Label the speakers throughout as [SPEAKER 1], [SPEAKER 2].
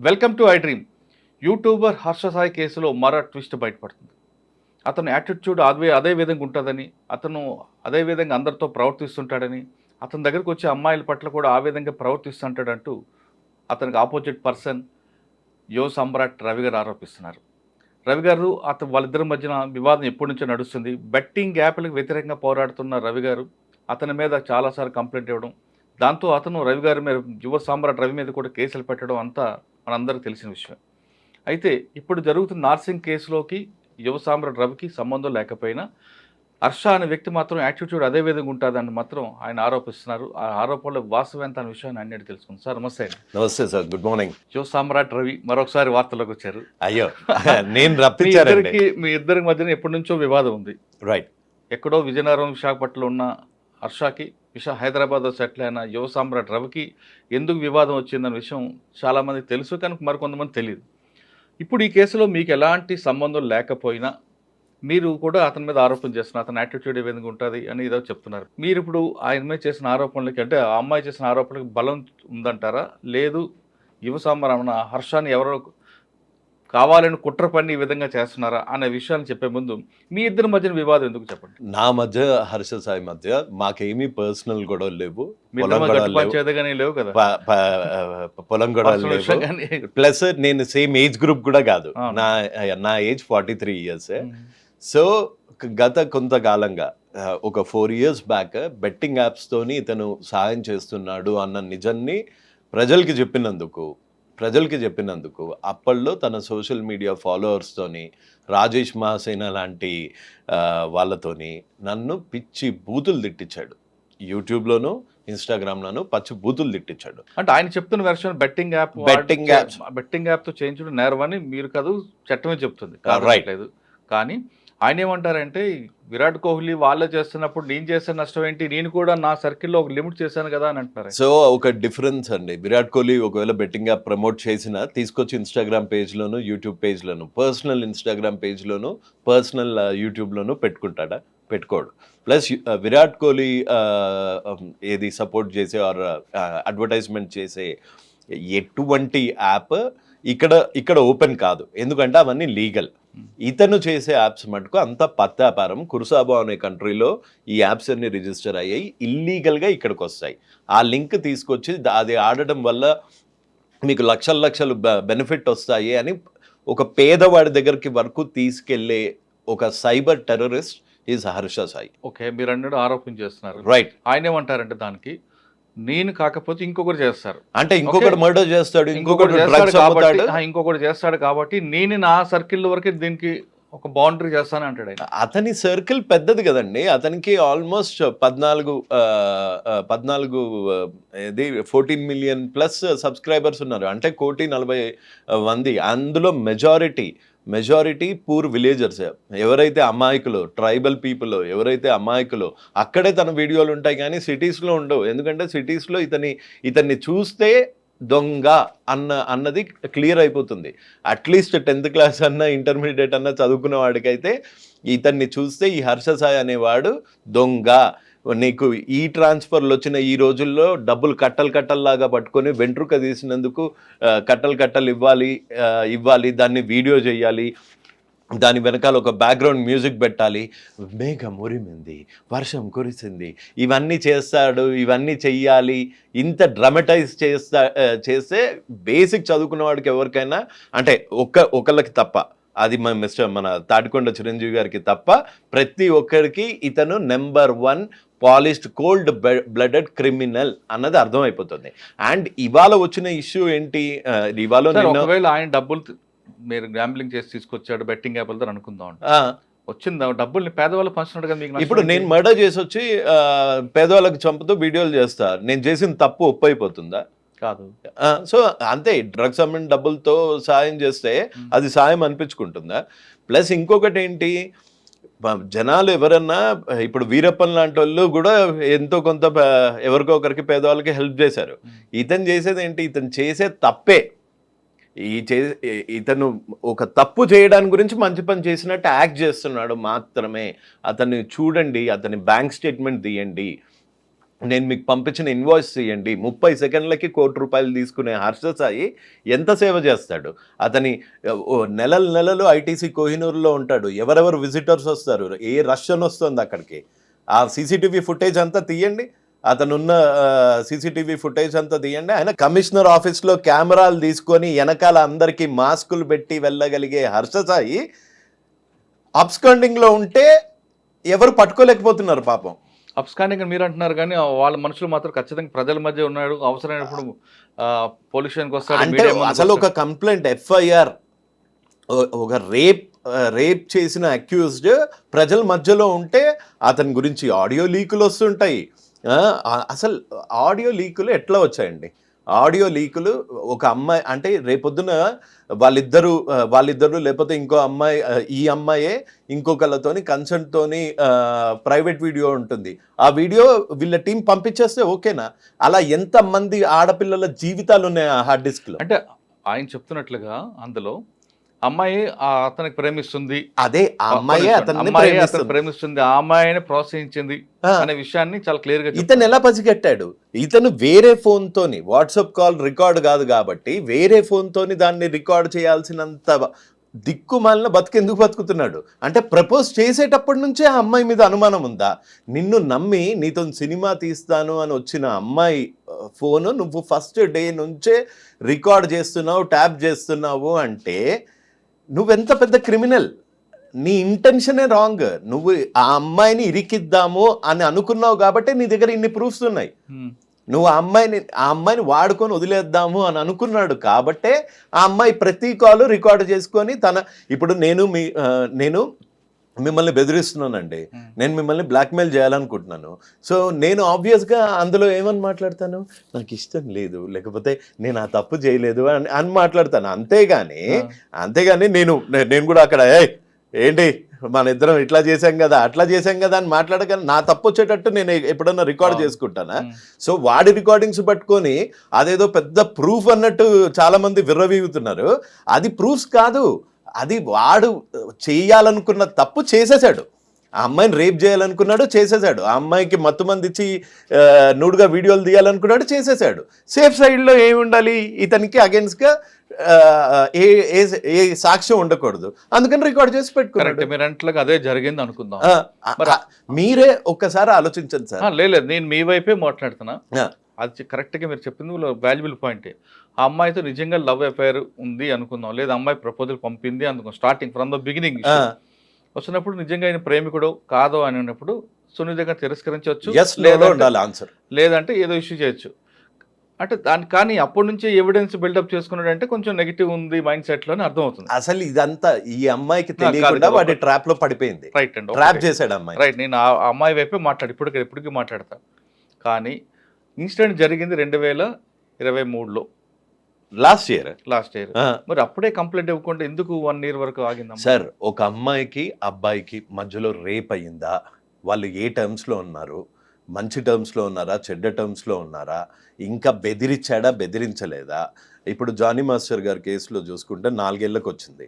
[SPEAKER 1] Welcome to I dream. YouTuber Harsha Sai కేసులో మరో twist బయటపడుతుంది. అతని యాటిట్యూడ్ అదే విధంగా ఉంటుందని, అతను అదే విధంగా అందరితో ప్రవర్తిస్తుంటాడని, అతని దగ్గరకు వచ్చే అమ్మాయిల పట్ల కూడా ఆ విధంగా ప్రవర్తిస్తుంటాడంటూ అతనికి ఆపోజిట్ పర్సన్ యువ సమ్రాట్ రవి గారు ఆరోపిస్తున్నారు. రవి గారు వాళ్ళిద్దరి మధ్యన వివాదం ఎప్పటి నుంచో నడుస్తుంది. బెట్టింగ్ యాప్లకు వ్యతిరేకంగా పోరాడుతున్న రవి గారు అతని మీద చాలాసార్లు కంప్లైంట్ ఇవ్వడం, దాంతో అతను రవి గారి మీద, యువ సామ్రాట్ రవి మీద కూడా కేసులు పెట్టడం అంతా మనందరికీ తెలిసిన విషయం. అయితే ఇప్పుడు జరుగుతున్న నార్సింగ్ కేసులోకి యువ సామ్రాట్ రవికి సంబంధం లేకపోయినా హర్ష అనే వ్యక్తి మాత్రం యాటిట్యూడ్ అదే విధంగా ఉంటుందని మాత్రం ఆయన ఆరోపిస్తున్నారు. ఆ ఆరోపణలో వాస్తవం ఎంత అనే విషయాన్ని అన్నిటి తెలుసుకుంది. సార్ నమస్తే.
[SPEAKER 2] నమస్తే సార్, గుడ్ మార్నింగ్.
[SPEAKER 1] యువ సామ్రాట్ రవి మరొకసారి వార్తల్లోకి వచ్చారు.
[SPEAKER 2] అయ్యో, నేను రప్పించారండి.
[SPEAKER 1] మీ ఇద్దరి మధ్యన ఎప్పటి నుంచో వివాదం ఉంది.
[SPEAKER 2] రైట్.
[SPEAKER 1] ఎక్కడో విజయనగరం, విశాఖపట్నంలో ఉన్న హర్షకి హైదరాబాద్లో సెటిల్ అయిన యువ సామ్రాట్ రవికి ఎందుకు వివాదం వచ్చిందన్న విషయం చాలామందికి తెలుసు, కానీ మరికొంతమంది తెలియదు. ఇప్పుడు ఈ కేసులో మీకు ఎలాంటి సంబంధం లేకపోయినా మీరు కూడా అతని మీద ఆరోపణ చేస్తున్నారు. అతని యాటిట్యూడ్ ఏ విధంగా ఉంటుంది అని ఏదో చెప్తున్నారు. మీరు ఇప్పుడు ఆయన మీద చేసిన ఆరోపణలకి, అంటే ఆ అమ్మాయి చేసిన ఆరోపణలకి బలం ఉందంటారా, లేదు యువ సామ్రాట్ హర్షాన్ని ఎవరో కావాలని కుట్ర పని ఈ విధంగా చేస్తున్నారా అనే విషయాన్ని చెప్పే ముందు మీ ఇద్దరి మధ్యన వివాదం ఎందుకు చెప్పండి.
[SPEAKER 2] నా మధ్య హర్ష సాయి మధ్య మాకేమీ పర్సనల్ గొడవలు లేవు,
[SPEAKER 1] లేవు కదా,
[SPEAKER 2] పొలం గొడవలు లేవు. ప్లస్ నేను సేమ్ ఏజ్ గ్రూప్ కూడా కాదు. నా ఏజ్ 43 years. సో గత కొంతకాలంగా ఒక 4 years బ్యాక్ బెట్టింగ్ యాప్స్ తోని ఇతను సాయం చేస్తున్నాడు అన్న నిజాన్ని ప్రజలకి చెప్పినందుకు అప్పట్లో తన సోషల్ మీడియా ఫాలోవర్స్తోని, రాజేష్ మహాసేన లాంటి వాళ్ళతోని నన్ను పిచ్చి బూతులు తిట్టించాడు. యూట్యూబ్లోను, ఇన్స్టాగ్రామ్లోను పచ్చి బూతులు తిట్టించాడు.
[SPEAKER 1] అంటే ఆయన చెప్తున్న వెర్షన్ బెట్టింగ్ యాప్తో చేయించడం నేరం అని మీరు కాదు, చట్టమే చెప్తుంది. లేదు, కానీ ఆయన ఏమంటారంటే విరాట్ కోహ్లీ వాళ్ళే చేస్తున్నప్పుడు నేను చేస్తే నష్టం ఏంటి, నేను కూడా నా సర్కిల్లో ఒక లిమిట్ చేశాను కదా అని అంటారు.
[SPEAKER 2] సో ఒక డిఫరెన్స్ అండి. విరాట్ కోహ్లీ ఒకవేళ బెట్టింగ్ యాప్ ప్రమోట్ చేసినా తీసుకొచ్చి ఇన్స్టాగ్రామ్ పేజ్లోను, యూట్యూబ్ పేజ్లోను, పర్సనల్ ఇన్స్టాగ్రామ్ పేజ్లోను, పర్సనల్ యూట్యూబ్లోను పెట్టుకుంటాడా? పెట్టుకోడు. ప్లస్ విరాట్ కోహ్లీ ఏది సపోర్ట్ చేసే ఆర్ అడ్వర్టైజ్మెంట్ చేసే ఎటువంటి యాప్ ఇక్కడ ఓపెన్ కాదు, ఎందుకంటే అవన్నీ లీగల్. ఇతను చేసే యాప్స్ మటుకు అంత పత్తాపారం. కురుసాబో అనే కంట్రీలో ఈ యాప్స్ అన్ని రిజిస్టర్ అయ్యాయి, ఇల్లీగల్గా ఇక్కడికి వస్తాయి. ఆ లింక్ తీసుకొచ్చి అది ఆడటం వల్ల మీకు లక్షలు బెనిఫిట్ వస్తాయి అని ఒక పేదవాడి దగ్గరికి వరకు తీసుకెళ్లే ఒక cyber terrorist is Harsha Sai.
[SPEAKER 1] Okay, మీరు అన్నట్టు ఆరోపణ చేస్తున్నారు.
[SPEAKER 2] రైట్.
[SPEAKER 1] ఆయన ఏమంటారంటే దానికి నేను కాకపోతే ఇంకొకరు చేస్తారు,
[SPEAKER 2] అంటే ఇంకొకటి మర్డర్ చేస్తాడు, ఇంకొకటి
[SPEAKER 1] చేస్తాడు కాబట్టి నేను నా సర్కిల్ వరకే దీనికి ఒక బౌండరీ చేస్తాను అంటాడు ఆయన.
[SPEAKER 2] అతని సర్కిల్ పెద్దది కదండి. అతనికి ఆల్మోస్ట్ 14 million ప్లస్ సబ్స్క్రైబర్స్ ఉన్నారు. అంటే 1,40,00,000 అందులో మెజారిటీ పూర్ విలేజర్స్. ఎవరైతే అమాయకులు, ట్రైబల్ పీపుల్ ఎవరైతే అమాయకులు, అక్కడే తన వీడియోలు ఉంటాయి, కానీ సిటీస్లో ఉండవు. ఎందుకంటే సిటీస్లో ఇతన్ని చూస్తే దొంగ అన్నది క్లియర్ అయిపోతుంది. అట్లీస్ట్ 10th class అన్నా, ఇంటర్మీడియట్ అన్నా చదువుకున్న వాడికైతే ఇతన్ని చూస్తే ఈ హర్ష సాయి అనేవాడు దొంగ, నీకు ఈ ట్రాన్స్ఫర్లు వచ్చిన ఈ రోజుల్లో డబ్బులు కట్టల్లాగా పట్టుకొని వెంట్రుక తీసినందుకు కట్టలు ఇవ్వాలి, దాన్ని వీడియో చేయాలి, దాని వెనకాల ఒక బ్యాక్గ్రౌండ్ మ్యూజిక్ పెట్టాలి, మేఘం ఉరిమింది, వర్షం కురిసింది, ఇవన్నీ చేస్తాడు, ఇవన్నీ చెయ్యాలి. ఇంత డ్రామటైజ్ చేస్తే బేసిక్ చదువుకున్న వాడికి ఎవరికైనా, అంటే ఒకళ్ళకి తప్ప, అది మన తాటికొండ చిరంజీవి గారికి తప్ప ప్రతి ఒక్కరికి ఇతను number 1 polished cold blooded criminal అన్నది అర్థమైపోతుంది. అండ్ ఇవాళ వచ్చిన ఇష్యూ ఏంటి,
[SPEAKER 1] ఒకవేళ ఆయన డబ్బులు మీరు గ్యాంబ్లింగ్ చేసి తీసుకొచ్చాడు బెట్టింగ్ యాప్లతో అనుకుందాం, వచ్చిందా డబ్బుల్ని పేదవాళ్ళు పంచున్నాడు కదా మీకు.
[SPEAKER 2] ఇప్పుడు నేను మర్డర్ చేసి వచ్చి పేదవాళ్ళకి చంపుతూ వీడియోలు చేస్తా, నేను చేసిన తప్పు ఒప్పు అయిపోతుందా?
[SPEAKER 1] కాదు.
[SPEAKER 2] సో అంతే, డ్రగ్స్ అమ్మిన డబ్బులతో సాయం చేస్తే అది సాయం అనిపించుకుంటుందా? ప్లస్ ఇంకొకటి ఏంటి, జనాలు ఎవరన్నా ఇప్పుడు వీరప్పన్ లాంటి వాళ్ళు కూడా ఎంతో కొంత ఎవరికో ఒకరికి పేదవాళ్ళకి హెల్ప్ చేశారు. ఇతను చేసేది ఏంటి, ఇతను చేసే తప్పే. ఇతను ఒక తప్పు చేయడానికి గురించి మంచి పని చేసినట్టు యాక్ట్ చేస్తున్నాడు మాత్రమే. అతన్ని చూడండి, అతని బ్యాంక్ స్టేట్మెంట్ తీయండి, నేను మీకు పంపించిన ఇన్వాయిస్ చేయండి, 30 సెకండ్లకి ₹1,00,00,000 తీసుకునే హర్ష సాయి ఎంత సేవ చేస్తాడు. అతని నెలలు ఐటీసీ కోహినూరులో ఉంటాడు. ఎవరెవరు విజిటర్స్ వస్తారు, ఏ రష్యన్ వస్తుంది అక్కడికి, ఆ సీసీటీవీ ఫుటేజ్ అంతా తీయండి, అతనున్న సీసీటీవీ ఫుటేజ్ అంతా తీయండి. ఆయన కమిషనర్ ఆఫీస్లో కెమెరాలు తీసుకొని వెనకాల అందరికీ మాస్కులు పెట్టి వెళ్ళగలిగే హర్ష సాయి అబ్స్కాండింగ్లో ఉంటే ఎవరు పట్టుకోలేకపోతున్నారు పాపం.
[SPEAKER 1] అబ్స్కాండింగ్ మీరు అంటున్నారు కానీ వాళ్ళ మనుషులు మాత్రం ఖచ్చితంగా ప్రజల మధ్య ఉన్నాడు, అవసరమైనప్పుడు పోలీస్ స్టేషన్కి వస్తాడు.
[SPEAKER 2] అంటే అసలు ఒక కంప్లైంట్ ఎఫ్ఐఆర్, ఒక రేప్ చేసిన అక్యూజ్డ్ ప్రజల మధ్యలో ఉంటే అతని గురించి ఆడియో లీకులు వస్తుంటాయి. అసలు ఆడియో లీకులు ఎట్లా వచ్చాయండి? ఆడియో లీకులు ఒక అమ్మాయి అంటే రేపొద్దున వాళ్ళిద్దరు లేకపోతే ఇంకో అమ్మాయి, ఈ అమ్మాయే ఇంకొకళ్ళతోని కన్సెంట్తోని ప్రైవేట్ వీడియో ఉంటుంది. ఆ వీడియో వీళ్ళ టీం పంపించేస్తే ఓకేనా? అలా ఎంతమంది ఆడపిల్లల జీవితాలు ఉన్నాయి ఆ హార్డ్ డిస్క్లో.
[SPEAKER 1] అంటే ఆయన చెప్తున్నట్లుగా అందులో అమ్మాయి అతనికి ప్రేమిస్తుంది,
[SPEAKER 2] అదే ఆ అమ్మాయి అతన్ని
[SPEAKER 1] ప్రేమిస్తుంది, ఆ అమ్మాయిని ప్రోత్సహించింది అనే విషయాన్ని చాలా క్లియర్ గా
[SPEAKER 2] ఇతను ఎలా పసిగట్టాడు? ఇతను వేరే ఫోన్ తోని, వాట్సాప్ కాల్ రికార్డ్ కాదు కాబట్టి వేరే ఫోన్ తోని దాన్ని రికార్డ్ చేయాల్సినంత దిక్కుమాలిన బతుకెందుకు బతుకుతున్నాడు? అంటే ప్రపోజ్ చేసేటప్పటి నుంచే ఆ అమ్మాయి మీద అనుమానం ఉందా? నిన్ను నమ్మి నీతో సినిమా తీస్తాను అని వచ్చిన అమ్మాయి ఫోను నువ్వు ఫస్ట్ డే నుంచే రికార్డ్ చేస్తున్నావు, ట్యాప్ చేస్తున్నావు అంటే నువ్వెంత పెద్ద క్రిమినల్. నీ ఇంటెన్షనే రాంగ్. నువ్వు ఆ అమ్మాయిని ఇరికిద్దాము అని అనుకున్నావు కాబట్టి నీ దగ్గర ఇన్ని ప్రూఫ్స్ ఉన్నాయి. నువ్వు ఆ అమ్మాయిని వాడుకొని వదిలేద్దాము అని అనుకున్నాడు కాబట్టే ఆ అమ్మాయి ప్రతి కాలు రికార్డు చేసుకొని ఇప్పుడు నేను మిమ్మల్ని బెదిరిస్తున్నానండి, నేను మిమ్మల్ని బ్లాక్మెయిల్ చేయాలనుకుంటున్నాను. సో నేను ఆబ్వియస్గా అందులో ఏమని మాట్లాడతాను, నాకు ఇష్టం లేదు, లేకపోతే నేను ఆ తప్పు చేయలేదు అని మాట్లాడతాను. అంతేగాని నేను కూడా అక్కడ ఏంటి మన ఇద్దరం ఇట్లా చేసాం కదా అట్లా చేసాం కదా అని మాట్లాడగానే నా తప్పు వచ్చేటట్టు నేను ఎప్పుడన్నా రికార్డ్ చేసుకుంటానా? సో వాడి రికార్డింగ్స్ పట్టుకొని అదేదో పెద్ద ప్రూఫ్ అన్నట్టు చాలా మంది విర్రవీగుతున్నారు. అది ప్రూఫ్స్ కాదు, అది వాడు చేయాలనుకున్న తప్పు చేసేసాడు. ఆ అమ్మాయిని రేప్ చేయాలనుకున్నాడు, చేసేసాడు. ఆ అమ్మాయికి మత్తు మంది ఇచ్చి నూడుగా వీడియోలు తీయాలనుకున్నాడు, చేసేసాడు. సేఫ్ సైడ్లో ఏమి ఉండాలి? ఇతనికి అగేన్స్ట్గా ఏ సాక్ష్యం ఉండకూడదు, అందుకని రికార్డ్ చేసి పెట్టుకున్నాడు.
[SPEAKER 1] అదే జరిగింది అనుకుందాం.
[SPEAKER 2] మీరే ఒక్కసారి ఆలోచించండి సార్.
[SPEAKER 1] లేదు, నేను మీ వైపే మాట్లాడుతున్నా. అది కరెక్ట్గా మీరు చెప్పింది వాల్యుబుల్ పాయింట్. ఆ అమ్మాయితో నిజంగా లవ్ అఫైర్ ఉంది అనుకుందాం, లేదా అమ్మాయి ప్రపోజల్ పంపింది అనుకుందాం, స్టార్టింగ్ ఫ్రమ్ ద బిగినింగ్ వచ్చినప్పుడు నిజంగా ఆయన ప్రేమికుడు కాదో అని అన్నప్పుడు సున్నితంగా తిరస్కరించవచ్చు, లేదంటే ఏదో ఇష్యూ చేయొచ్చు. అంటే కానీ అప్పటి నుంచి ఎవిడెన్స్ బిల్డప్ చేసుకున్నాడు అంటే కొంచెం నెగిటివ్ ఉంది మైండ్ సెట్ లో అర్థం అవుతుంది.
[SPEAKER 2] అసలు ఇదంతా ఈ అమ్మాయికి తెలియకుండా వాడి ట్రాప్ లో పడిపోయింది.
[SPEAKER 1] రైట్ అండి,
[SPEAKER 2] ట్రాప్ చేశాడు అమ్మాయి.
[SPEAKER 1] రైట్, నేను ఆ అమ్మాయి వైపే ఇప్పటికీ మాట్లాడతా. కానీ ఇన్సిడెంట్ జరిగింది 2023లో, లాస్ట్ ఇయర్. మరి అప్పుడే కంప్లైంట్ ఇవ్వకుండా ఎందుకు 1 year వరకు ఆగిందా
[SPEAKER 2] సార్? ఒక అమ్మాయికి అబ్బాయికి మధ్యలో రేప్ అయ్యిందా? వాళ్ళు ఏ టర్మ్స్లో ఉన్నారు? మంచి టర్మ్స్లో ఉన్నారా, చెడ్డ టర్మ్స్లో ఉన్నారా? ఇంకా బెదిరించలేదా? ఇప్పుడు జానీ మాస్టర్ గారి కేసులో చూసుకుంటే 4 ఏళ్ళకి వచ్చింది,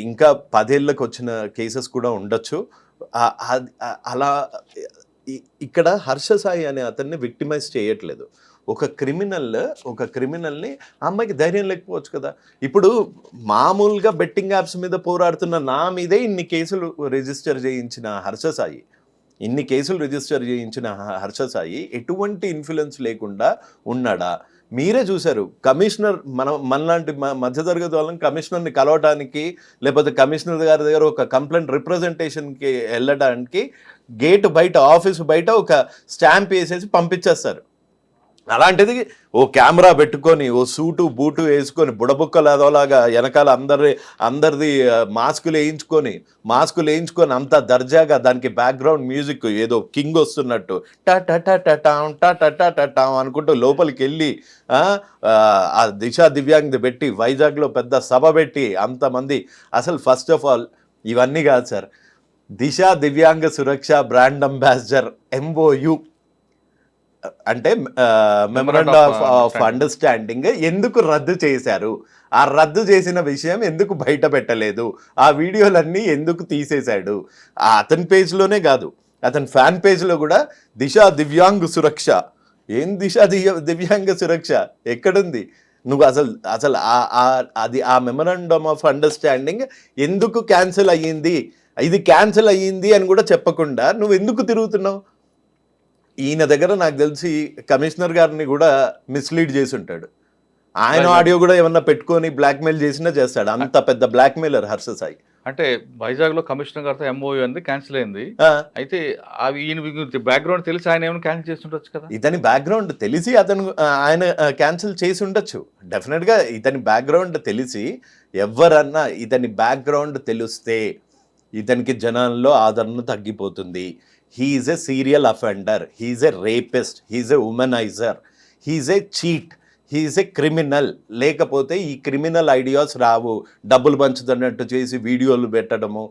[SPEAKER 2] ఇంకా 10 ఏళ్ళకి వచ్చిన కేసెస్ కూడా ఉండొచ్చు. అలా ఇక్కడ హర్ష సాయి అనే అతన్ని విక్టిమైజ్ చేయట్లేదు. ఒక క్రిమినల్ని అమ్మాయికి ధైర్యం లేకపోవచ్చు కదా. ఇప్పుడు మామూలుగా బెట్టింగ్ యాప్స్ మీద పోరాడుతున్న నా మీదే ఇన్ని కేసులు రిజిస్టర్ చేయించిన హర్ష సాయి ఎటువంటి ఇన్ఫ్లుయెన్స్ లేకుండా ఉన్నాడా? మీరే చూశారు. కమిషనర్ మనలాంటి మధ్యతరగతి వాళ్ళని కమిషనర్ని కలవటానికి, లేకపోతే కమిషనర్ గారి దగ్గర ఒక కంప్లైంట్ రిప్రజెంటేషన్కి వెళ్ళడానికి గేట్ బయట, ఆఫీసు బయట ఒక స్టాంప్ వేసేసి పంపించేస్తారు. అలాంటిది ఓ కెమెరా పెట్టుకొని, ఓ సూటు బూటు వేసుకొని, బుడబుక్కలాగా వెనకాల అందరిది మాస్కులు వేయించుకొని అంత దర్జాగా, దానికి బ్యాక్గ్రౌండ్ మ్యూజిక్ ఏదో కింగ్ వస్తున్నట్టు టా అనుకుంటూ లోపలికి వెళ్ళి ఆ దిశా దివ్యాంగ్ది పెట్టి వైజాగ్లో పెద్ద సభ పెట్టి అంతమంది. అసలు ఫస్ట్ ఆఫ్ ఆల్ ఇవన్నీ కాదు సార్, దిశా దివ్యాంగ సురక్ష బ్రాండ్ అంబాసిడర్ MOU అంటే మెమరాండం ఆఫ్ అండర్స్టాండింగ్ ఎందుకు రద్దు చేశారు? ఆ రద్దు చేసిన విషయం ఎందుకు బయట పెట్టలేదు? ఆ వీడియోలన్నీ ఎందుకు తీసేశాడు? అతని పేజ్లోనే కాదు, అతని ఫ్యాన్ పేజ్లో కూడా దిశ దివ్యాంగ్ సురక్ష. ఏం దిశ దివ్యాంగ సురక్ష ఎక్కడుంది? నువ్వు అసలు అసలు అది ఆ మెమరాండమ్ ఆఫ్ అండర్స్టాండింగ్ ఎందుకు క్యాన్సిల్ అయ్యింది, ఇది క్యాన్సిల్ అయ్యింది అని కూడా చెప్పకుండా నువ్వు ఎందుకు తిరుగుతున్నావు? ఈయన దగ్గర నాకు తెలిసి కమిషనర్ గారిని కూడా మిస్లీడ్ చేసి ఉంటాడు. ఆయన ఆడియో కూడా ఏమన్నా పెట్టుకొని బ్లాక్మెయిల్ చేసినా చేస్తాడు. అంత పెద్ద బ్లాక్మెయిలర్ హర్ష సాయి.
[SPEAKER 1] అంటే వైజాగ్ లో కమిషనర్ గారితో ఎంఓయూ అనేది క్యాన్సిల్ అయింది. అయితే అవి ఈయన బ్యాక్గ్రౌండ్ తెలిసి ఆయన ఏమైనా క్యాన్సిల్ చేస్తుండొచ్చు కదా.
[SPEAKER 2] ఇతని బ్యాక్గ్రౌండ్ తెలిసి ఆయన క్యాన్సిల్ చేసి ఉండొచ్చు డెఫినెట్ గా. ఇతని బ్యాక్గ్రౌండ్ తెలిసి ఎవరన్నా ఇతని బ్యాక్గ్రౌండ్ తెలిస్తే ఇతనికి జనాల్లో ఆదరణ తగ్గిపోతుంది. He's a serial offender, he's a rapist, he's a womaniser, he's a cheat, he's a criminal. లేకపోతే ఈ క్రిమినల్ ఐడియాస్ రావు. డబ్బులు పంచుతున్నట్టు చేసి వీడియోలు పెట్టడము,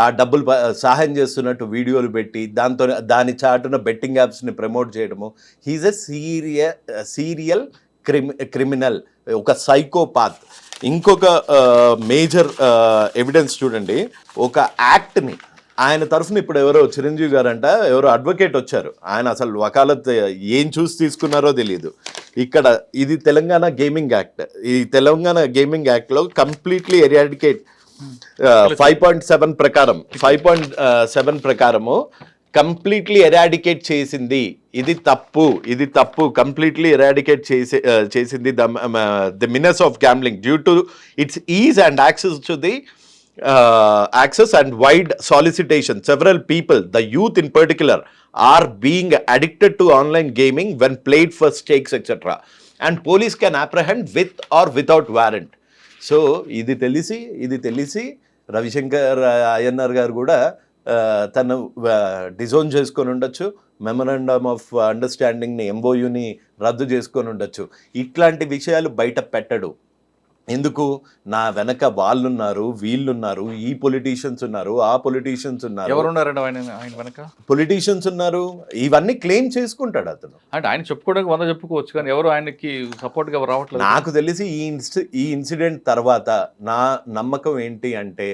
[SPEAKER 2] ఆ డబ్బులు సహాయం చేస్తున్నట్టు వీడియోలు పెట్టి దాని చాటున బెట్టింగ్ యాప్స్ని ప్రమోట్ చేయడము. హీఈస్ ఎ సీరియల్ క్రిమినల్, ఒక సైకోపాత్. ఇంకొక మేజర్ ఎవిడెన్స్ చూడండి. ఒక యాక్ట్ని ఆయన తరఫున ఇప్పుడు ఎవరో చిరంజీవి గారంట ఎవరో అడ్వకేట్ వచ్చారు. ఆయన అసలు వకాలత్ ఏం చూసి తీసుకున్నారో తెలియదు. ఇక్కడ ఇది తెలంగాణ గేమింగ్ యాక్ట్. ఈ తెలంగాణ గేమింగ్ యాక్ట్లో కంప్లీట్లీ ఎరాడికేట్ 5.7 ప్రకారం 5.7 ప్రకారము కంప్లీట్లీ ఎరాడికేట్ చేసింది. ఇది తప్పు కంప్లీట్లీ ఎరాడికేట్ చేసింది the మినస్ of gambling due to it's is and access to the access and wide solicitation. Several people, the youth in particular, are being addicted to online gaming when played for stakes, etc. And police can apprehend with or without warrant. So ఇది తెలిసి రవిశంకర్ అయ్యన్నార్ గారు కూడా తను disown చేసుకొని ఉండొచ్చు. Memorandum of అండర్స్టాండింగ్ని ఎంఓయూని రద్దు చేసుకొని ఉండొచ్చు. ఇట్లాంటి విషయాలు బయట పెట్టడు. ఎందుకు? నా వెనక వాళ్ళున్నారు, వీళ్ళున్నారు, ఈ పొలిటీషియన్స్ ఉన్నారు, ఆ పొలిటీషియన్స్ ఉన్నారు.
[SPEAKER 1] ఎవరున్నారండి ఆయన వెనక?
[SPEAKER 2] పొలిటీషియన్స్ ఉన్నారు. ఇవన్నీ క్లెయిమ్ చేసుకుంటాడు అతను.
[SPEAKER 1] అంటే ఆయన చెప్పుకోవడానికి 100 చెప్పుకోవచ్చు, కానీ ఎవరు ఆయనకి సపోర్ట్గా రావట్లేదు.
[SPEAKER 2] నాకు తెలిసి ఈ ఇన్సిడెంట్ తర్వాత నా నమ్మకం ఏంటి అంటే,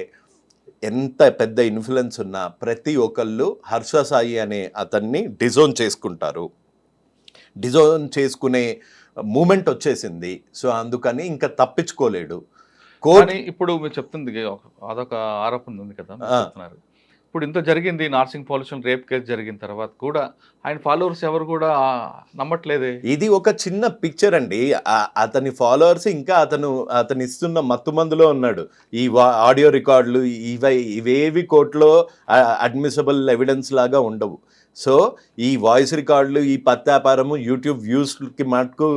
[SPEAKER 2] ఎంత పెద్ద ఇన్ఫ్లుయెన్స్ ఉన్నా ప్రతి ఒక్కళ్ళు హర్ష సాయి అనే అతన్ని డిజోన్ చేసుకుంటారు. డిజోన్ చేసుకునే మూమెంట్ వచ్చేసింది. సో అందుకని ఇంకా తప్పించుకోలేడు.
[SPEAKER 1] కానీ ఇప్పుడు మీరు చెప్తుంది అదొక ఆరోపణ ఉంది కదా చెప్తున్నారు. ఇప్పుడు ఇంత జరిగింది, నార్సింగ్ పొల్యూషన్ రేప్ కేసు జరిగిన తర్వాత కూడా ఆయన ఫాలోవర్స్ ఎవరు కూడా నమ్మట్లేదే.
[SPEAKER 2] ఇది ఒక చిన్న పిక్చర్ అండి. అతని ఫాలోవర్స్ ఇంకా అతను ఇస్తున్న మత్తు మందులో ఉన్నాడు. ఈ ఆడియో రికార్డులు ఇవేవి కోర్టులో అడ్మిసిబుల్ ఎవిడెన్స్ లాగా ఉండవు. సో ఈ వాయిస్ రికార్డులు, ఈ పత్తాపారము యూట్యూబ్ వ్యూస్కి మటుకు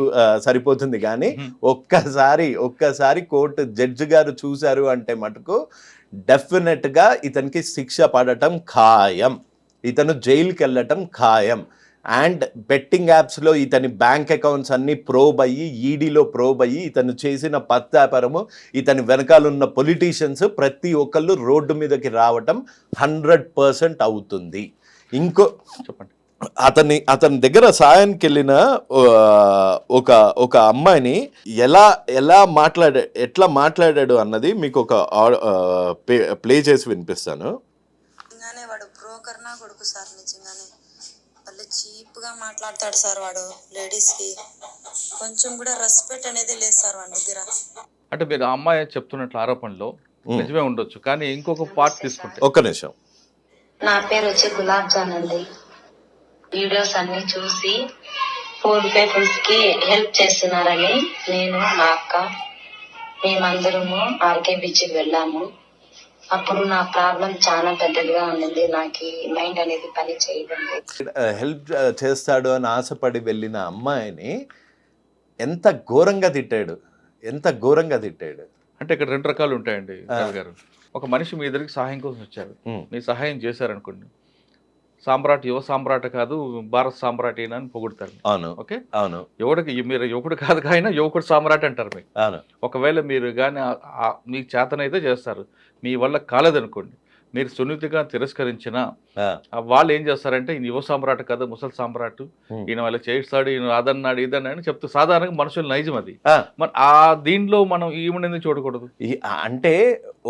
[SPEAKER 2] సరిపోతుంది. కానీ ఒక్కసారి కోర్టు జడ్జి గారు చూశారు అంటే మటుకు డెఫినెట్గా ఇతనికి శిక్ష పడటం ఖాయం, ఇతను జైలుకి వెళ్ళటం ఖాయం. అండ్ బెట్టింగ్ యాప్స్లో ఇతని బ్యాంక్ అకౌంట్స్ అన్నీ ప్రోబ్ అయ్యి, ఈడీలో ప్రోబ్ అయ్యి, ఇతను చేసిన పత్తాపారము, ఇతని వెనకాలన్న పొలిటీషియన్స్ ప్రతి ఒక్కళ్ళు రోడ్డు మీదకి రావటం 100% అవుతుంది. ఇంకో చెప్పండి. అతని దగ్గర సాయానికి వెళ్ళిన ఒక అమ్మాయిని ఎట్లా మాట్లాడాడు అన్నది మీకు ఒక ప్లే చేసి వినిపిస్తాను.
[SPEAKER 3] నిజంగానే వాడు బ్రోకర్ నా కొడుకు సార్. నిజంగానే వాళ్ళు చీప్ గా మాట్లాడతాడు సార్. వాడు లేడీస్ కి కొంచెం కూడా రెస్పెక్ట్ అనేది లేదు సార్ వాడి దగ్గర.
[SPEAKER 1] అంటే మీరు ఆ అమ్మాయి చెప్తున్నట్లు ఆరోపణలో నిజమే ఉండొచ్చు, కానీ ఇంకొక పార్ట్ తీసుకుంటే.
[SPEAKER 2] ఒక్క నిమిషం.
[SPEAKER 4] నా పేరు వచ్చి గులాబ్ జాన్ అండి. వీడియోస్ అన్ని చూసి పూర్ పీపుల్స్ కి హెల్ప్ చేస్తున్నారని నేను, మా అక్క, మేమందరము ఆర్కే బీచ్కి వెళ్ళాము. అప్పుడు నా ప్రాబ్లం చాలా పెద్దదిగా ఉన్నది. నాకు మైండ్ అనేది పని చేయదండి.
[SPEAKER 2] హెల్ప్ చేస్తాడు అని ఆశపడి వెళ్ళిన అమ్మాయిని ఎంత ఘోరంగా తిట్టాడు.
[SPEAKER 1] అంటే ఇక్కడ 2 రకాలు ఉంటాయండి గారు. ఒక మనిషి మీ దగ్గరికి సహాయం కోసం వచ్చారు, మీ సహాయం చేశారనుకోండి, సామ్రాట్ యువ సామ్రాట్ కాదు భారత్ సామ్రాట్ అయినా అని పొగుడతారు.
[SPEAKER 2] అవును.
[SPEAKER 1] ఓకే,
[SPEAKER 2] అవును.
[SPEAKER 1] మీరు యువకుడు కాదు కానీ యువకుడు సామ్రాట్ అంటారు మీకు.
[SPEAKER 2] అవును.
[SPEAKER 1] ఒకవేళ మీరు కానీ మీకు చేతనైతే చేస్తారు, మీ వల్ల కాలేదనుకోండి, మీరు సున్నితంగా తిరస్కరించిన
[SPEAKER 2] ఆ,
[SPEAKER 1] వాళ్ళు ఏం చేస్తారంటే ఈయన యువ సామ్రాట్ కదా ముసలి సామ్రాట్,
[SPEAKER 2] Hmm.
[SPEAKER 1] ఈయన వాళ్ళ చేస్తాడు, ఈయన అదన్నాడు ఇదన్నాడు అని చెప్తూ సాధారణంగా మనుషుల నైజం అది.
[SPEAKER 2] ఆ.
[SPEAKER 1] మరి ఆ దీంట్లో మనం ఈవిడని చూడకూడదు.
[SPEAKER 2] అంటే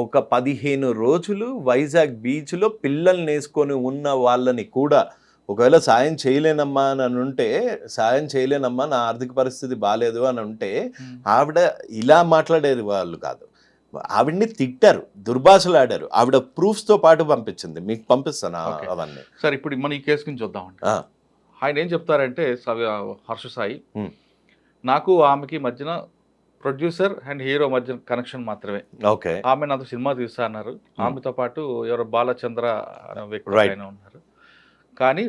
[SPEAKER 2] ఒక 15 రోజులు వైజాగ్ బీచ్లో పిల్లల్ని వేసుకొని ఉన్న వాళ్ళని కూడా ఒకవేళ సాయం చేయలేనమ్మా అని ఉంటే, సాయం చేయలేనమ్మా నా ఆర్థిక పరిస్థితి బాగాలేదు అని ఉంటే, ఆవిడ ఇలా మాట్లాడేది వాళ్ళు కాదు. ఆవిడ్ని తిట్టారు, దుర్భాషలాడారు. ఆవిడ ప్రూఫ్స్తో పాటు పంపించింది, మీకు పంపిస్తాను
[SPEAKER 1] Okay.
[SPEAKER 2] అవన్నీ.
[SPEAKER 1] సరే ఇప్పుడు మన ఈ కేసు గురించి చూద్దామండి.
[SPEAKER 2] ఆ,
[SPEAKER 1] ఆయన ఏం చెప్తారంటే హర్ష సాయి,
[SPEAKER 2] Hmm.
[SPEAKER 1] నాకు ఆమెకి మధ్యన ప్రొడ్యూసర్ అండ్ హీరో మధ్య కనెక్షన్ మాత్రమే.
[SPEAKER 2] ఓకే.
[SPEAKER 1] ఆమె నాతో సినిమా తీస్తా అన్నారు. ఆమెతో పాటు ఎవరో బాలచంద్ర అనే వ్యక్తి
[SPEAKER 2] Right.
[SPEAKER 1] ఆయన ఉన్నారు. కానీ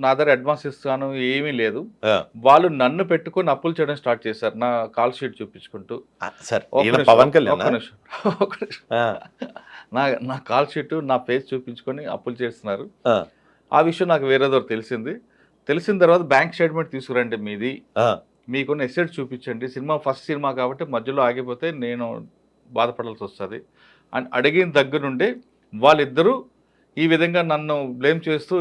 [SPEAKER 1] నా దగ్గర అడ్వాన్స్ ఇస్తాను ఏమీ లేదు.
[SPEAKER 2] ఆ,
[SPEAKER 1] వాళ్ళు నన్ను పెట్టుకొని అప్పులు చేయడం స్టార్ట్ చేశారు, నా కాల్ షీట్ చూపించుకుంటూ.
[SPEAKER 2] సరే,
[SPEAKER 1] ఒక్క
[SPEAKER 2] ఈయన
[SPEAKER 1] నిమిషం,
[SPEAKER 2] పవన్
[SPEAKER 1] ఒక్క
[SPEAKER 2] కళ్యాణ్
[SPEAKER 1] నిమిషం, ఒక్క నిమిషం. నా కాల్ షీట్ నా ఫేస్ చూపించుకొని అప్పులు చేస్తున్నారు. ఆ విషయం నాకు వేరేదో తెలిసింది. తెలిసిన తర్వాత బ్యాంక్ స్టేట్మెంట్ తీసుకురండి మీది, మీకున్న ఎసెట్ చూపించండి, సినిమా ఫస్ట్ సినిమా కాబట్టి మధ్యలో ఆగిపోతే నేను బాధపడాల్సి వస్తుంది అని అడిగిన దగ్గర నుండి వాళ్ళిద్దరూ ఈ విధంగా నన్ను బ్లేమ్ చేస్తూ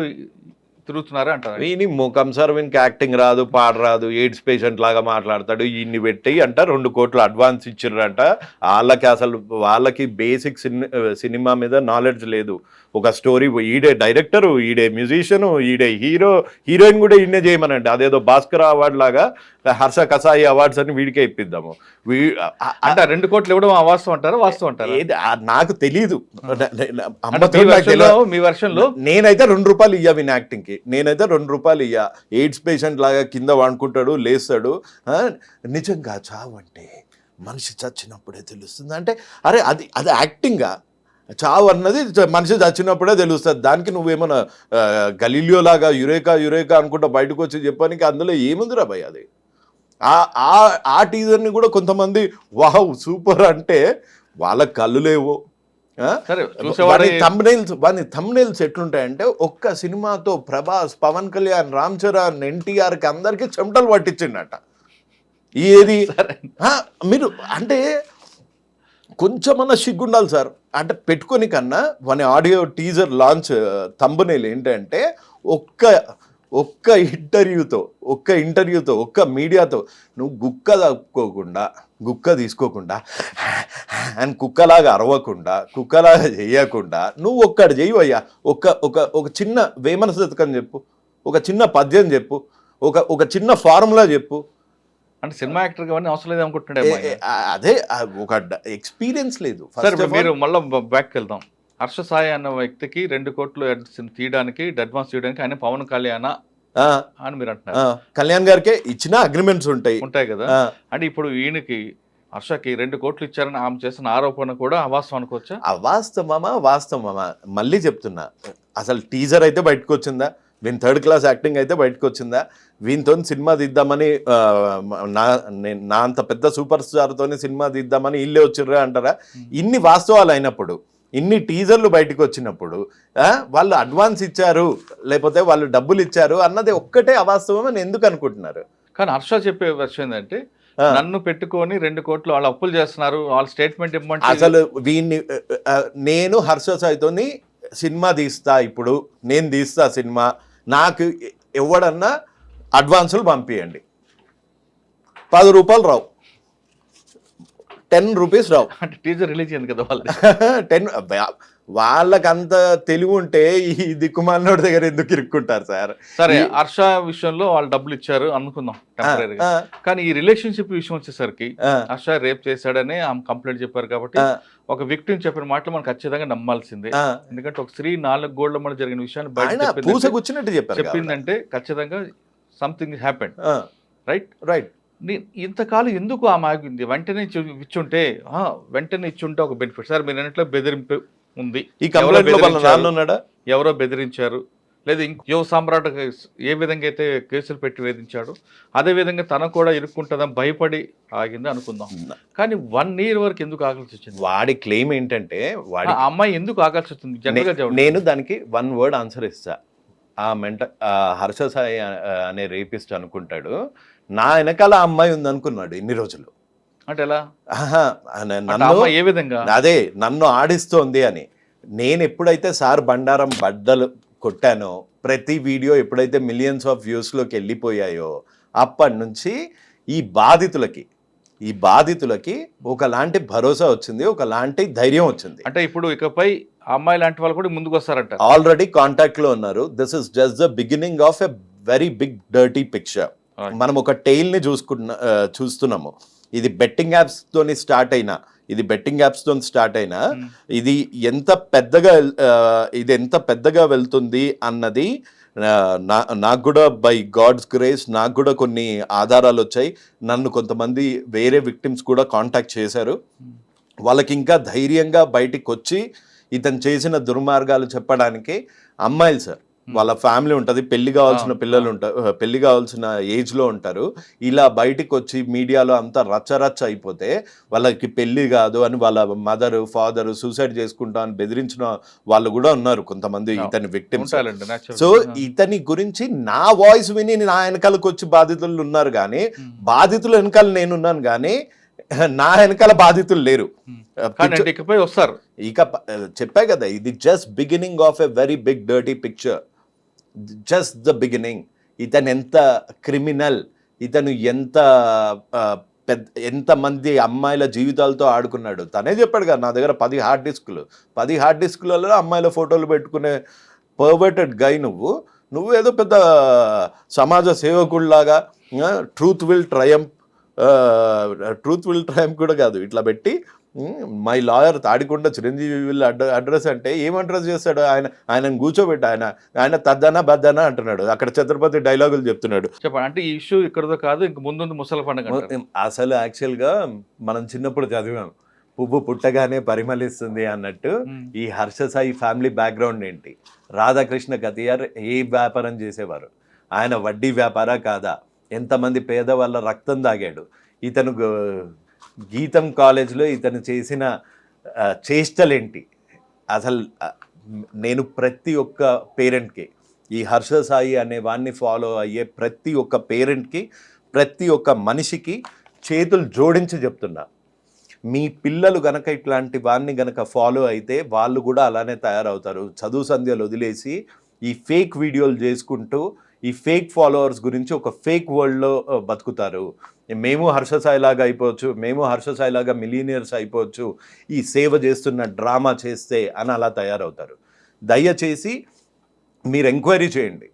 [SPEAKER 1] తిరుగుతున్నారు అంటారు.
[SPEAKER 2] వీని ముఖం సార్, వీనికి యాక్టింగ్ రాదు, పాట రాదు, ఎయిడ్స్ పేషెంట్ లాగా మాట్లాడతాడు, ఇన్ని పెట్టి అంట 2 కోట్లు అడ్వాన్స్ ఇచ్చిర్రంట. వాళ్ళకి అసలు వాళ్ళకి బేసిక్ సినిమా మీద నాలెడ్జ్ లేదు. ఒక స్టోరీ, ఈడే డైరెక్టరు, ఈడే మ్యూజిషియను, ఈడే హీరో, హీరోయిన్ కూడా ఈయనే చేయమనండి. అదేదో భాస్కర్ అవార్డు లాగా హర్ష కసాయి అవార్డ్స్ అని వీడికే ఇప్పిద్దాము.
[SPEAKER 1] అంటే 2 కోట్లు ఇవ్వడం అవాస్తవం అంటారా వాస్తవం అంటారా?
[SPEAKER 2] ఏది నాకు తెలీదు.
[SPEAKER 1] మీ వర్షంలో
[SPEAKER 2] నేనైతే 2 రూపాయలు ఇయ్యా విన్ యాక్టింగ్కి, నేనైతే 2 రూపాయలు ఇయ్యా. ఎయిడ్స్ పేషెంట్ లాగా కింద వండుకుంటాడు, లేస్తాడు. నిజంగా చావు అంటే మనిషి చచ్చినప్పుడే తెలుస్తుంది అంటే, అరే అది అది యాక్టింగా? చావు అన్నది మనిషి చచ్చినప్పుడే తెలుస్తుంది. దానికి నువ్వేమన్నా గలీలియో లాగా యురేకా అనుకుంటా బయటకు వచ్చి చెప్పడానికి అందులో ఏముందిరా భయ్? అది ఆ టీజర్ని కూడా కొంతమంది వావ్ సూపర్ అంటే వాళ్ళ కళ్ళు లేవు. థంబ్నెయిల్స్ ఎట్లుంటాయంటే, ఒక్క సినిమాతో ప్రభాస్, పవన్ కళ్యాణ్, రామ్ చరణ్, ఎన్టీఆర్కి అందరికీ చెమటలు పట్టించిండట. ఏది మీరు అంటే కొంచెమన్నా సిగ్గుండాలి సార్. అంటే పెట్టుకొని కన్నా మన ఆడియో టీజర్ లాంచ్ థంబ్నెయిల్ ఏంటంటే, ఒక్క ఇంటర్వ్యూతో ఒక్క మీడియాతో నువ్వు గుక్క తీసుకోకుండా అండ్ కుక్కలాగా అరవకుండా, కుక్కలాగా చేయకుండా నువ్వు ఒక్కటి చేయవయ్యా. ఒక చిన్న వేమన శతకం చెప్పు, ఒక చిన్న పద్యం చెప్పు, ఒక చిన్న ఫార్ములా చెప్పు.
[SPEAKER 1] అంటే సినిమా యాక్టర్ అవన్నీ అవసరం లేదు అనుకుంటున్నాడు.
[SPEAKER 2] అదే ఒక ఎక్స్పీరియన్స్ లేదు.
[SPEAKER 1] మీరు మళ్ళీ బ్యాక్ వెళ్దాం. హర్ష సాయి అన్న వ్యక్తికి 2 కోట్లు తీయడానికి అడ్వాన్స్ తీయడానికి ఆయన పవన్ కళ్యాణ్ అని మీరు అంటున్నారు.
[SPEAKER 2] కళ్యాణ్ గారికే ఇచ్చిన అగ్రిమెంట్స్ ఉంటాయి
[SPEAKER 1] కదా. అంటే ఇప్పుడు ఈయనకి హర్షకి 2 కోట్లు ఇచ్చారని ఆమె చేసిన ఆరోపణ కూడా అవాస్తవం అనుకోవచ్చా?
[SPEAKER 2] వాస్తవమా మళ్ళీ చెప్తున్నా. అసలు టీజర్ అయితే బయటకు వచ్చిందా? వీని 3rd క్లాస్ యాక్టింగ్ అయితే బయటకు వచ్చిందా? వీనితో సినిమా తీద్దామని నా అంత పెద్ద సూపర్ స్టార్తో సినిమా తీద్దామని ఇల్లే వచ్చిర్రా అంటారా? ఇన్ని వాస్తవాలు అయినప్పుడు, ఇన్ని టీజర్లు బయటకు వచ్చినప్పుడు వాళ్ళు అడ్వాన్స్ ఇచ్చారు లేకపోతే వాళ్ళు డబ్బులు ఇచ్చారు అన్నది ఒక్కటే అవాస్తవం అని ఎందుకు అనుకుంటున్నారు?
[SPEAKER 1] కానీ హర్ష చెప్పే విషయం ఏంటంటే, నన్ను పెట్టుకొని 2 కోట్లు వాళ్ళు అప్పులు చేస్తున్నారు, వాళ్ళ స్టేట్మెంట్ ఇవ్వమంటే.
[SPEAKER 2] అసలు వీన్ని నేను హర్ష సాయితోని సినిమా తీస్తా, ఇప్పుడు నేను తీస్తా సినిమా, నాకు ఎవడన్నా అడ్వాన్సులు పంపించండి, 10 రూపాయలు రావు, 10 రూపీస్ రావు.
[SPEAKER 1] అంటే టీజర్ రిలీజ్ అయింది కదా వాళ్ళు
[SPEAKER 2] 10. వాళ్ళకంత తెలివి ఉంటే ఈ దిక్కుమాలినోడి దగ్గర ఎందుకు ఇరుక్కుంటారు సార్?
[SPEAKER 1] సరే, హర్ష విషయంలో వాళ్ళు డబ్బులు ఇచ్చారు అనుకుందాం టెంపరీగా. కానీ ఈ రిలేషన్షిప్ విషయం వచ్చేసరికి హర్ష రేప్ చేశాడని ఆమె కంప్లైంట్ చెప్పారు కాబట్టి ఒక విక్టిమ్ చెప్పిన మాటలు మనం ఖచ్చితంగా నమ్మాల్సిందే. ఎందుకంటే ఒక స్త్రీ 4 గోళ్ల మధ్య జరిగిన విషయాన్ని బయట చెప్పిందంటే ఖచ్చితంగా సంథింగ్ హ్యాపెండ్. రైట్. ఇంతకాలం ఎందుకు ఆమె ఆగింది? వెంటనే ఇచ్చుంటే ఒక బెనిఫిట్. సార్ మీరు అన్నట్లు బెదిరింపు ఉంది, ఎవరో బెదిరించారు, లేదా యువ సామ్రాట్ ఏ విధంగా అయితే కేసులు పెట్టి వేధించాడు అదే విధంగా తన కూడా ఇరుక్కుంటుందని భయపడి ఆగింది అనుకుందాం. కానీ 1 year వరకు ఎందుకు ఆగాల్సి వచ్చింది?
[SPEAKER 2] వాడి క్లెయిమ్ ఏంటంటే,
[SPEAKER 1] ఆ అమ్మాయి ఎందుకు ఆగాల్సి వచ్చింది?
[SPEAKER 2] నేను దానికి 1 word ఆన్సర్ ఇస్తా. హర్ష సాయి అనే రేపిస్ట్ అనుకుంటాడు, నా వెనకాల అమ్మాయి ఉంది అనుకున్నాడు ఇన్ని రోజులు.
[SPEAKER 1] అంటే ఎలా?
[SPEAKER 2] నన్ను
[SPEAKER 1] ఏ విధంగా?
[SPEAKER 2] అదే నన్ను ఆడిస్తోంది అని. నేను ఎప్పుడైతే సార్ బండారం బద్దలు కొట్టానో, ప్రతి వీడియో ఎప్పుడైతే మిలియన్స్ ఆఫ్ వ్యూస్లోకి వెళ్ళిపోయాయో అప్పటి నుంచి ఈ బాధితులకి ఒకలాంటి భరోసా వచ్చింది, ఒకలాంటి ధైర్యం వచ్చింది.
[SPEAKER 1] అంటే ఇప్పుడు ఇకపై ఆ అమ్మాయి లాంటి వాళ్ళు కూడా ముందుకు వస్తారంట.
[SPEAKER 2] ఆల్రెడీ కాంటాక్ట్లో ఉన్నారు. This is just the beginning of a very big dirty picture. మనం ఒక టైల్ని చూస్తున్నాము. ఇది బెట్టింగ్ యాప్స్తోని స్టార్ట్ అయినా ఇది ఎంత పెద్దగా వెళ్తుంది అన్నది నాకు కూడా బై గాడ్స్ గ్రేస్ నాకు కూడా కొన్ని ఆధారాలు వచ్చాయి. నన్ను కొంతమంది వేరే విక్టిమ్స్ కూడా కాంటాక్ట్ చేశారు. వాళ్ళకి ఇంకా ధైర్యంగా బయటికి వచ్చి ఇతను చేసిన దుర్మార్గాలు చెప్పడానికి అమ్మాయిలు సార్, వాళ్ళ ఫ్యామిలీ ఉంటుంది, పెళ్లి కావాల్సిన ఏజ్లో ఉంటారు. ఇలా బయటికి వచ్చి మీడియాలో అంతా రచ్చరచ్చ అయిపోతే వాళ్ళకి పెళ్లి కాదు అని వాళ్ళ మదరు ఫాదరు సూసైడ్ చేసుకుంటా అని బెదిరించిన వాళ్ళు కూడా ఉన్నారు కొంతమంది ఇతని విక్టిమ్స్. సో ఇతని గురించి నా వాయిస్ విని నా వెనకాలకు వచ్చి బాధితులు ఉన్నారు, కానీ బాధితుల వెనకాల నేనున్నాను, కానీ నా వెనకాల బాధితులు లేరు.
[SPEAKER 1] ఇకపై వస్తారు.
[SPEAKER 2] ఇక చెప్పా కదా, ఇది just beginning of a very big dirty picture, just the beginning. ఇతను ఎంత క్రిమినల్, ఇతను ఎంతమంది అమ్మాయిల జీవితాలతో ఆడుకున్నాడు. తనే చెప్పాడు కదా, నా దగ్గర 10 హార్డ్ డిస్కులలో అమ్మాయిల ఫోటోలు పెట్టుకునే పర్వర్టెడ్ గై నువ్వు ఏదో పెద్ద సమాజ సేవకుడిలాగా ట్రూత్ విల్ ట్రయంప్ కూడా కాదు, ఇట్లా పెట్టి మై లాయర్ తాడికొండ చిరంజీవి వీళ్ళ అడ్రస్ అంటే ఏం అడ్రస్ చేస్తాడు ఆయనను కూర్చోబెట్టి ఆయన తద్దనా బద్దనా అంటున్నాడు. అక్కడ ఛత్రపతి డైలాగులు చెప్తున్నాడు.
[SPEAKER 1] చెప్పండి, అంటే ఈ ఇష్యూ ఇక్కడతో కాదు, ఇంక ముందు ముసలి పండుగ.
[SPEAKER 2] అసలు యాక్చువల్గా మనం చిన్నప్పుడు చదివాం, పువ్వు పుట్టగానే పరిమళిస్తుంది అన్నట్టు. ఈ హర్ష సాయి ఫ్యామిలీ బ్యాక్గ్రౌండ్ ఏంటి? రాధాకృష్ణ కతియార్ ఏ వ్యాపారం చేసేవారు? ఆయన వడ్డీ వ్యాపారా కాదా? ఎంతమంది పేదవాళ్ళ రక్తం తాగాడు? ఇతను గీతం కాలేజ్లో ఇతను చేసిన చేష్టలేంటి? అసలు నేను ప్రతి ఒక్క పేరెంట్కి, ఈ హర్ష సాయి అనే వాడిని ఫాలో అయ్యే ప్రతి ఒక్క పేరెంట్కి, ప్రతి ఒక్క మనిషికి చేతులు జోడించి చెప్తున్నా, మీ పిల్లలు గనక ఇట్లాంటి వాడిని గనక ఫాలో అయితే వాళ్ళు కూడా అలానే తయారవుతారు. చదువు సంధ్యలు వదిలేసి ఈ ఫేక్ వీడియోలు చేసుకుంటూ ఈ ఫేక్ ఫాలోవర్స్ గురించి ఒక ఫేక్ వరల్డ్లో బతుకుతారు. మేము హర్ష సాయి లాగా అయిపోవచ్చు, మేము హర్ష సాయి లాగా మిలీనియర్స్ అయిపోవచ్చు, ఈ సేవ చేస్తున్న డ్రామా చేస్తే అని అలా తయారవుతారు. దయచేసి మీరు ఎంక్వైరీ చేయండి.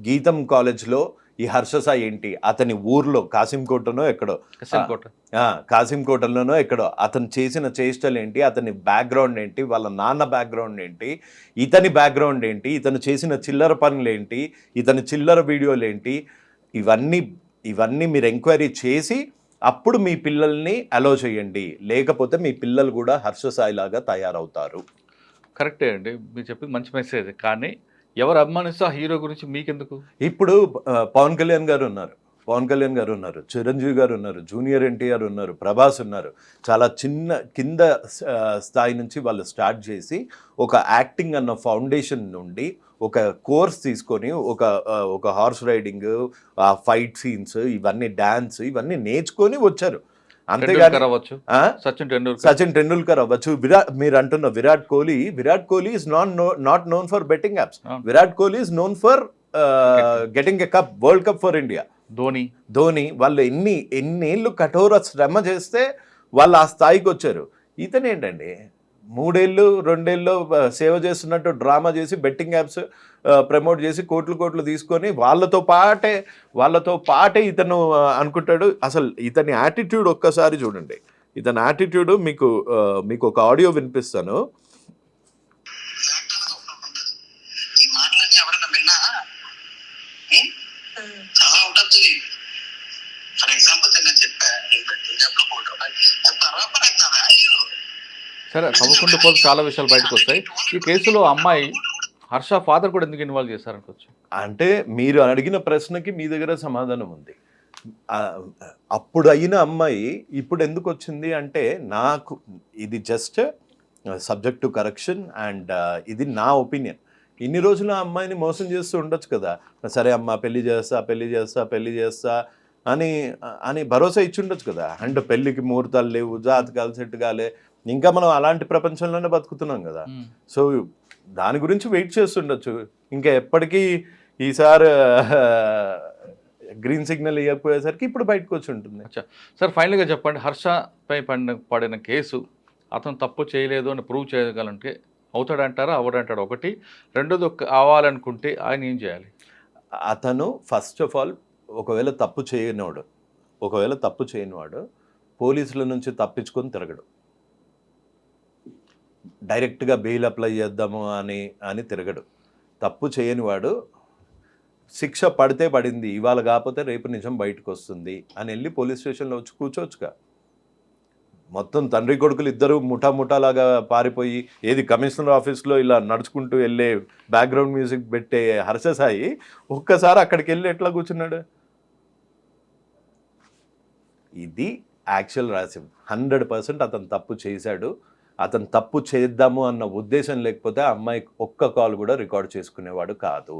[SPEAKER 2] గీతం కాలేజ్లో ఈ హర్ష సాయి ఏంటి, అతని ఊర్లో కాసింకోటలోనో ఎక్కడో అతను చేసిన చేష్టలు ఏంటి, అతని బ్యాక్గ్రౌండ్ ఏంటి, వాళ్ళ నాన్న బ్యాక్గ్రౌండ్ ఏంటి, ఇతని బ్యాక్గ్రౌండ్ ఏంటి, ఇతను చేసిన చిల్లర పనులు ఏంటి, ఇతని చిల్లర వీడియోలు ఏంటి, ఇవన్నీ మీరు ఎంక్వైరీ చేసి అప్పుడు మీ పిల్లల్ని అలో చేయండి. లేకపోతే మీ పిల్లలు కూడా హర్ష సాయి లాగా తయారవుతారు.
[SPEAKER 1] కరెక్టే అండి, మీరు చెప్పింది మంచి మెసేజ్. కానీ ఎవరు అభిమానిస్తే ఆ హీరో గురించి మీకెందుకు?
[SPEAKER 2] ఇప్పుడు పవన్ కళ్యాణ్ గారు ఉన్నారు, చిరంజీవి గారు ఉన్నారు, జూనియర్ ఎన్టీఆర్ ఉన్నారు, ప్రభాస్ ఉన్నారు. చాలా కింద స్థాయి నుంచి వాళ్ళు స్టార్ట్ చేసి ఒక యాక్టింగ్ అన్న ఫౌండేషన్ నుండి ఒక కోర్స్ తీసుకొని ఒక హార్స్ రైడింగ్, ఫైట్ సీన్స్, ఇవన్నీ డాన్స్, ఇవన్నీ నేర్చుకొని వచ్చారు. అంతేగాని సచిన్ టెండూల్కర్ అవ్వచ్చు, మీరు అంటున్న Virat Kohli is not known for betting apps. Virat Kohli is known for getting a cup, world cup for India. Dhoni వాళ్ళు ఎన్నేళ్ళు కఠోర శ్రమ చేస్తే వాళ్ళు ఆ స్థాయికి వచ్చారు. ఇతను ఏంటండి 2 ఏళ్ళు సేవ చేస్తున్నట్టు డ్రామా చేసి బెట్టింగ్ యాప్స్ ప్రమోట్ చేసి కోట్లు తీసుకొని వాళ్ళతో పాటే ఇతను అనుకుంటాడు. అసలు ఇతని యాటిట్యూడ్ ఒక్కసారి చూడండి. ఇతని యాటిట్యూడ్ మీకు ఒక ఆడియో వినిపిస్తాను.
[SPEAKER 1] సరే, తవ్వకుండా పోతే చాలా విషయాలు బయటకు వస్తాయి. ఈ కేసులో అమ్మాయి హర్ష ఫాదర్ కూడా ఎందుకు ఇన్వాల్వ్ చేశారనుకోవచ్చు?
[SPEAKER 2] అంటే మీరు అడిగిన ప్రశ్నకి మీ దగ్గర సమాధానం ఉంది. అప్పుడు అయిన అమ్మాయి ఇప్పుడు ఎందుకు వచ్చింది అంటే, నాకు ఇది just subject to correction and ఇది నా ఒపీనియన్. ఇన్ని రోజులు ఆ అమ్మాయిని మోసం చేస్తూ ఉండొచ్చు కదా, సరే అమ్మ పెళ్లి చేస్తా అని భరోసా ఇచ్చి ఉండొచ్చు కదా. అండ్ పెళ్ళికి ముహూర్తాలు లేవు, జాతకాలు సెట్ కాలే, ఇంకా మనం అలాంటి ప్రపంచంలోనే బతుకుతున్నాం కదా. సో దాని గురించి వెయిట్ చేస్తుండొచ్చు. ఇంకా ఎప్పటికీ ఈసారి గ్రీన్ సిగ్నల్ ఇవ్వకపోయేసరికి ఇప్పుడు బయటకు వచ్చి ఉంటుంది.
[SPEAKER 1] అచ్చా సార్, ఫైనల్గా చెప్పండి, హర్షపై పడిన కేసు అతను తప్పు చేయలేదు అని ప్రూవ్ చేయగలంటే అవుతాడంటారా అవ్వడంటారా? ఒకటి. రెండోది అవ్వాలనుకుంటే ఆయన ఏం చేయాలి?
[SPEAKER 2] అతను ఫస్ట్ ఆఫ్ ఆల్ ఒకవేళ తప్పు చేయనివాడు పోలీసుల నుంచి తప్పించుకొని తిరగడు. డైరెక్ట్గా బెయిల్ అప్లై చేద్దాము అని తిరగడు. తప్పు చేయనివాడు శిక్ష పడితే పడింది, ఇవాళ కాకపోతే రేపు నిజం బయటకు వస్తుంది అని వెళ్ళి పోలీస్ స్టేషన్లో వచ్చి కూర్చోవచ్చుగా. మొత్తం తండ్రి కొడుకులు ఇద్దరు ముఠాలాగా పారిపోయి ఏది కమిషనర్ ఆఫీస్లో ఇలా నడుచుకుంటూ వెళ్ళే బ్యాక్గ్రౌండ్ మ్యూజిక్ పెట్టే హర్ష సాయి ఒక్కసారి అక్కడికి వెళ్ళి ఎట్లా కూర్చున్నాడు? ఇది యాక్చువల్ రాసిం. 100% అతను తప్పు చేశాడు. అతను తప్పు చేద్దాము అన్న ఉద్దేశం లేకపోతే ఆ అమ్మాయి ఒక్క కాల్ కూడా రికార్డ్ చేసుకునేవాడు కాదు.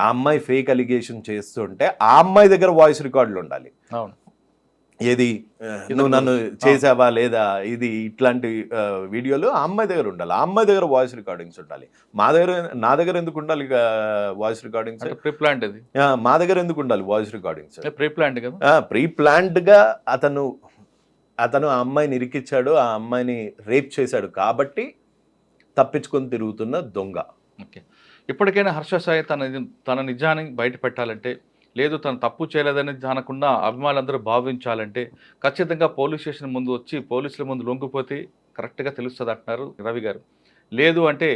[SPEAKER 2] ఆ అమ్మాయి ఫేక్ అలిగేషన్ చేస్తుంటే ఆ అమ్మాయి దగ్గర వాయిస్ రికార్డులు ఉండాలి.
[SPEAKER 1] అవును.
[SPEAKER 2] ఏది నువ్వు నన్ను చేసావా లేదా, ఇది ఇట్లాంటి వీడియోలు ఆ అమ్మాయి దగ్గర ఉండాలి. ఆ అమ్మాయి దగ్గర వాయిస్ రికార్డింగ్స్ ఉండాలి. నా దగ్గర ఎందుకు ఉండాలి వాయిస్ రికార్డింగ్స్?
[SPEAKER 1] ప్రీప్లాంట్ ఇది.
[SPEAKER 2] మా దగ్గర ఎందుకు ఉండాలి వాయిస్ రికార్డింగ్స్?
[SPEAKER 1] ప్రీప్లాంట్ కదా.
[SPEAKER 2] ప్రీప్లాంట్గా అతను ఆ అమ్మాయిని ఇరికిచ్చాడు, ఆ అమ్మాయిని రేప్ చేశాడు కాబట్టి తప్పించుకొని తిరుగుతున్న దొంగ.
[SPEAKER 1] ఓకే, ఇప్పటికైనా హర్ష సాయి తన నిజాన్ని బయట పెట్టాలంటే, లేదు తను తప్పు చేయలేదని అనకుండా అభిమానులందరూ భావించాలంటే ఖచ్చితంగా పోలీస్ స్టేషన్ ముందు వచ్చి పోలీసుల ముందు లొంగిపోతే కరెక్ట్గా తెలుస్తుంది అంటున్నారు రవి గారు. లేదు అంటే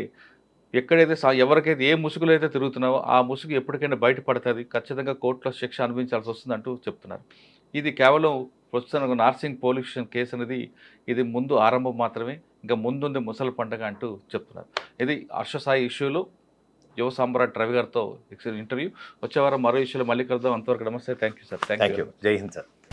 [SPEAKER 1] ఎక్కడైతే ఎవరికైతే ఏ ముసుగులో అయితే తిరుగుతున్నావో ఆ ముసుగు ఎప్పటికైనా బయటపడుతుంది, ఖచ్చితంగా కోర్టులో శిక్ష అనుభవించాల్సి వస్తుంది అంటూ చెప్తున్నారు. ఇది కేవలం ప్రస్తుతం నార్సింగ్ పోలీస్ స్టేషన్ కేసు అనేది ఇది ముందు ఆరంభం మాత్రమే, ఇంకా ముందుంది ముసలి పండుగ అంటూ చెప్తున్నారు. ఇది హర్ష సాయి ఇష్యూలో యువ సామ్రాట్ రవి గారితో ఇంటర్వ్యూ. వచ్చే వారం మరో ఇష్యూలో మళ్ళీ కలుద్దాం. అంతవరకు నమస్తే. Thank you sir.
[SPEAKER 2] Thank you. జై హింద్ సార్.